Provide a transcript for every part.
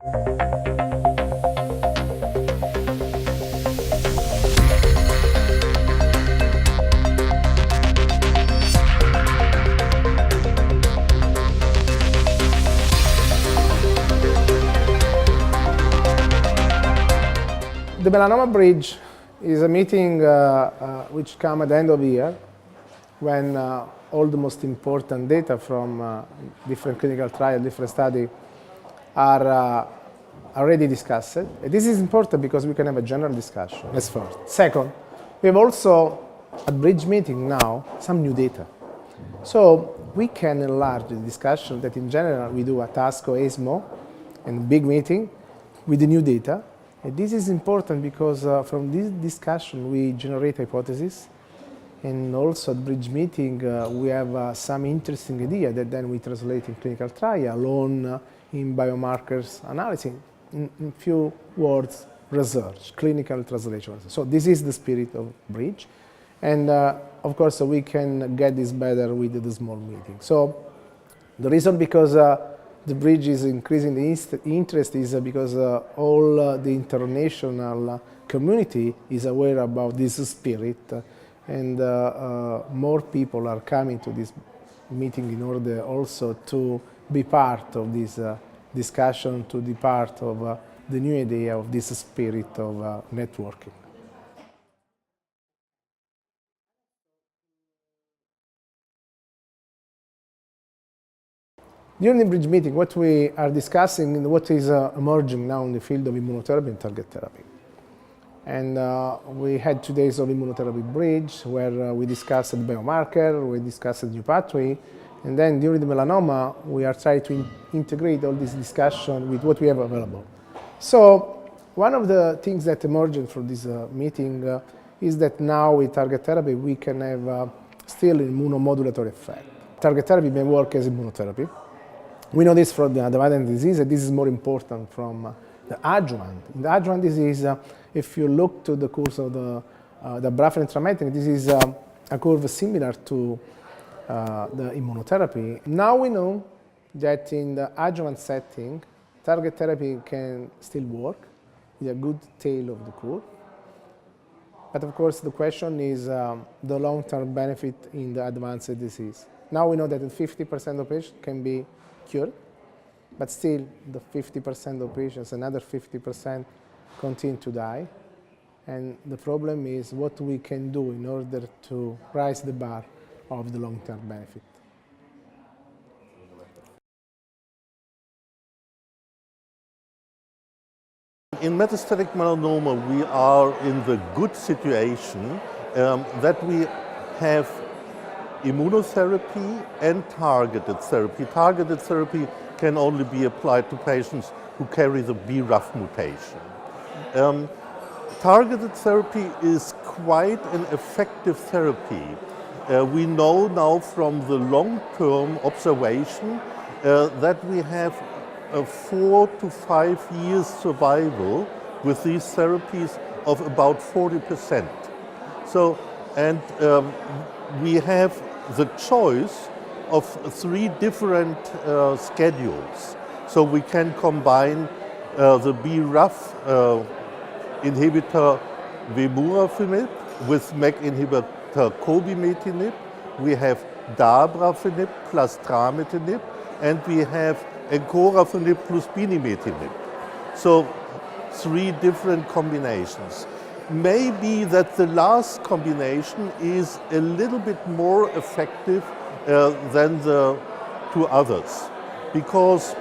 The Melanoma Bridge is a meeting which comes at the end of the year when all the most important data from different clinical trials, different studies are already discussed. This is important because we can have a general discussion, that's first. Second, we have also at Bridge meeting now some new data. So we can enlarge the discussion that in general we do at ASCO, ESMO, and big meeting with the new data. And this is important because from this discussion we generate hypotheses, and also at Bridge meeting we have some interesting idea that then we translate in clinical trial on in biomarkers analysis. In few words, research, clinical translation. So this is the spirit of Bridge, and of course we can get this better with the small meeting. So the reason because the Bridge is increasing the interest is because all the international community is aware about this spirit, and more people are coming to this meeting in order also to be part of this discussion, to be part of the new idea of this spirit of networking. During the Bridge meeting, what we are discussing and what is emerging now in the field of immunotherapy and target therapy. And we had 2 days of immunotherapy Bridge where we discussed the biomarker, we discussed the new pathway, and then during the melanoma, we are trying to integrate all this discussion with what we have available. So one of the things that emerged from this meeting is that now with target therapy, we can have still immunomodulatory effect. Target therapy may work as immunotherapy. We know this from the advanced disease, and this is more important from the adjuvant. In the adjuvant disease, if you look to the course of the BRAF intrametric, this is a curve similar to the immunotherapy. Now we know that in the adjuvant setting, target therapy can still work with a good tail of the curve. But of course, the question is the long-term benefit in the advanced disease. Now we know that 50% of patients can be cured, but still the 50% of patients, another 50% continue to die. And the problem is what we can do in order to raise the bar of the long-term benefit. In metastatic melanoma, we are in the good situation that we have immunotherapy and targeted therapy. Targeted therapy can only be applied to patients who carry the BRAF mutation. Targeted therapy is quite an effective therapy. We know now from the long-term observation that we have a 4 to 5 years survival with these therapies of about 40%. So, and we have the choice of 3 different schedules. So we can combine the BRAF inhibitor vemurafenib with MEK inhibitor cobimetinib. We have dabrafenib plus trametinib, and we have encorafenib plus binimetinib. So 3 different combinations. Maybe that the last combination is a little bit more effective than the 2 others, because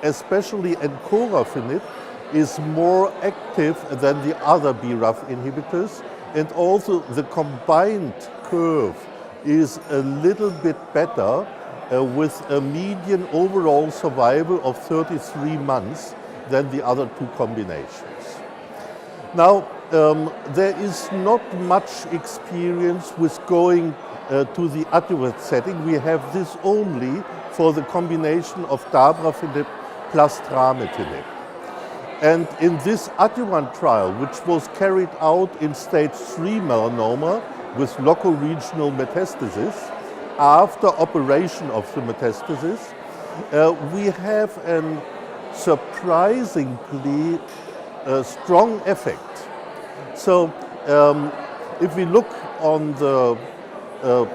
especially encorafenib is more active than the other BRAF inhibitors, and also the combined curve is a little bit better with a median overall survival of 33 months than the other 2 combinations. Now, there is not much experience with going to the adjuvant setting. We have this only for the combination of dabrafenib plus trametinib. And in this adjuvant trial, which was carried out in stage 3 melanoma with local regional metastasis, after operation of the metastasis, we have a surprisingly strong effect. So if we look on the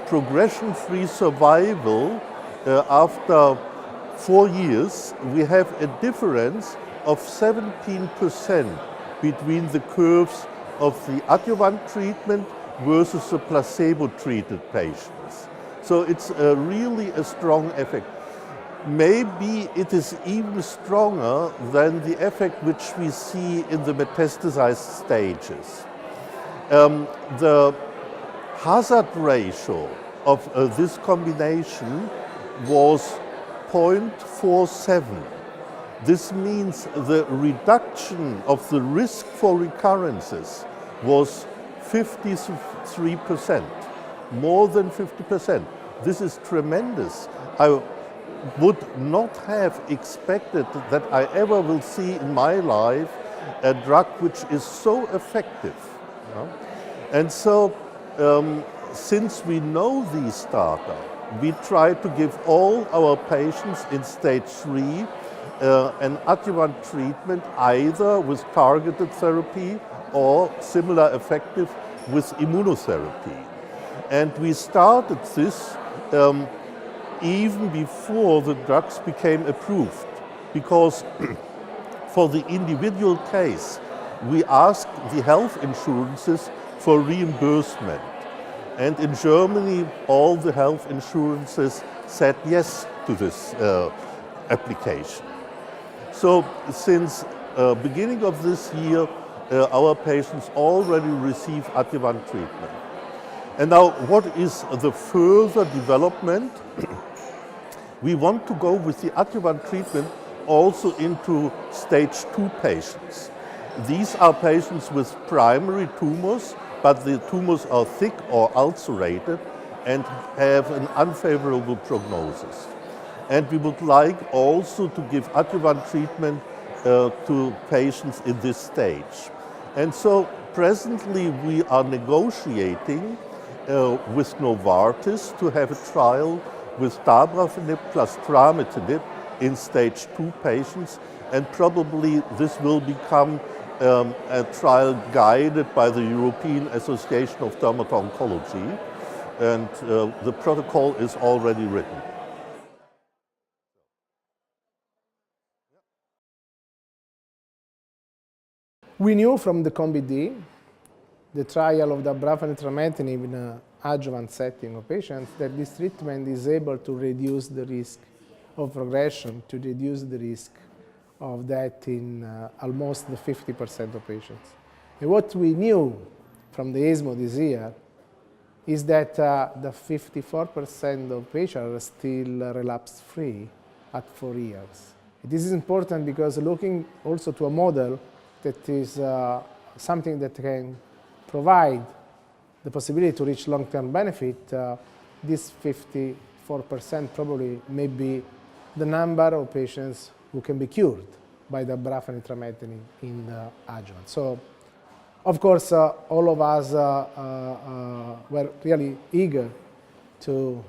progression-free survival after 4 years, we have a difference of 17% between the curves of the adjuvant treatment versus the placebo-treated patients. So it's really a strong effect. Maybe it is even stronger than the effect which we see in the metastasized stages. The hazard ratio of this combination was 0.47. This means the reduction of the risk for recurrences was 53%, more than 50%. This is tremendous. I would not have expected that I ever will see in my life a drug which is so effective. And so, since we know these data, we try to give all our patients in stage 3 an adjuvant treatment, either with targeted therapy or similar effective with immunotherapy. And we started this even before the drugs became approved, because for the individual case, we asked the health insurances for reimbursement. And in Germany, all the health insurances said yes to this application. So since beginning of this year, our patients already receive adjuvant treatment. And now, what is the further development? We want to go with the adjuvant treatment also into stage 2 patients. These are patients with primary tumors, but the tumors are thick or ulcerated and have an unfavorable prognosis. And we would like also to give adjuvant treatment to patients in this stage. And so presently we are negotiating with Novartis to have a trial with dabrafenib plus trametinib in stage 2 patients, and probably this will become a trial guided by the European Association of Dermato-Oncology, and the protocol is already written. We knew from the COMBI-D, the trial of dabrafenib trametinib in an adjuvant setting of patients, that this treatment is able to reduce the risk of progression, to reduce the risk of death in almost the 50% of patients. And what we knew from the ESMO this year is that the 54% of patients are still relapse-free at 4 years. This is important because looking also to a model that is something that can provide the possibility to reach long-term benefit, this 54% probably may be the number of patients who can be cured by the dabrafenib trametinib in the adjuvant. So, of course, all of us were really eager to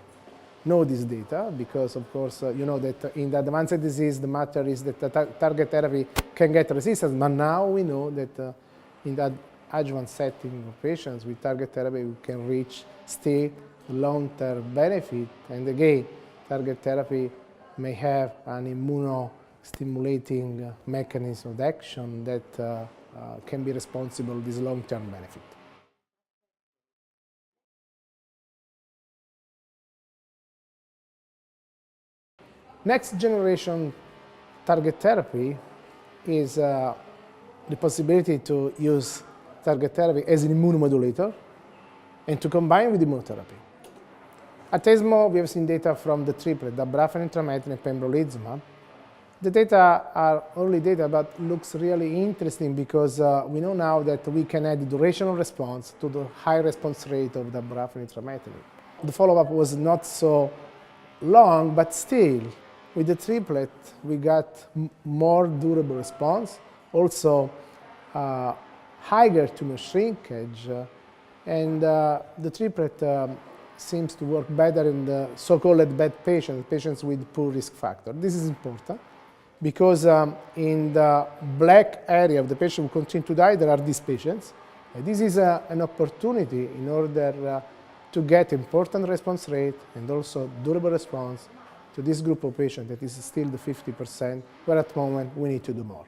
know this data because, of course, you know that in the advanced disease, the matter is that the target therapy can get resistance, but now we know that in that adjuvant setting of patients with target therapy, we can reach still long-term benefit. And again, target therapy may have an immunostimulating mechanism of action that can be responsible for this long-term benefit. Next generation target therapy is the possibility to use target therapy as an immunomodulator and to combine with immunotherapy. At ESMO, we have seen data from the triplet, dabrafenib, trametinib, pembrolizumab. The data are early data, but looks really interesting because we know now that we can add duration of response to the high response rate of dabrafenib, trametinib. The follow-up was not so long, but still, with the triplet, we got more durable response, also higher tumor shrinkage, and the triplet seems to work better in the so-called bad patients, patients with poor risk factor. This is important because in the black area of the patient who continue to die, there are these patients. And this is an opportunity in order to get important response rate and also durable response to this group of patients that is still the 50%, where at the moment we need to do more.